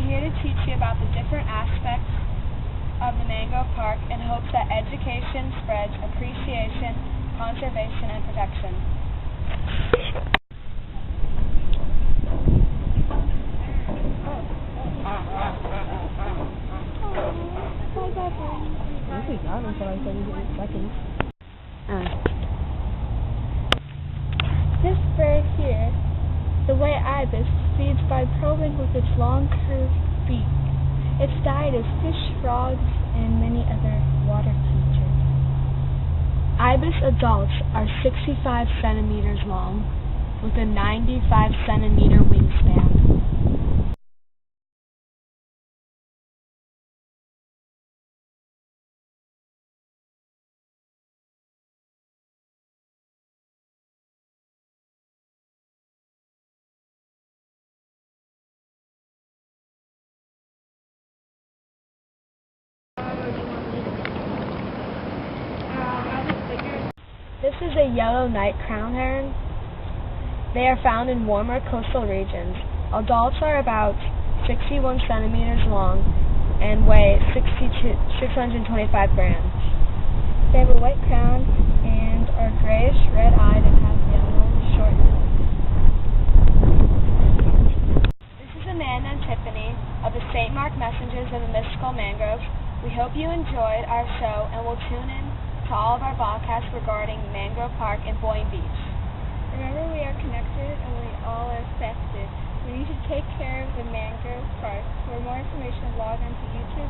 here to teach you about the different aspects of the mangrove park in hopes that education spreads appreciation, conservation, and protection. This is on until like 78 seconds. This bird here, the white ibis, feeds by probing with its long curved beak. Its diet is fish, frogs, and many other water creatures. Ibis adults are 65 centimeters long with a 95 centimeter wingspan. This is a yellow night crowned heron. They are found in warmer coastal regions. Adults are about 61 centimeters long and weigh 625 grams. They have a white crown and are grayish red-eyed and have yellow short necks. This is Amanda and Tiffany of the St. Mark Messengers of the Mystical Mangroves. We hope you enjoyed our show and will tune in to all of our podcasts regarding Mangrove Park and Boynton Beach. Remember, we are connected and we all are affected. We need to take care of the Mangrove Park. For more information, log on to YouTube.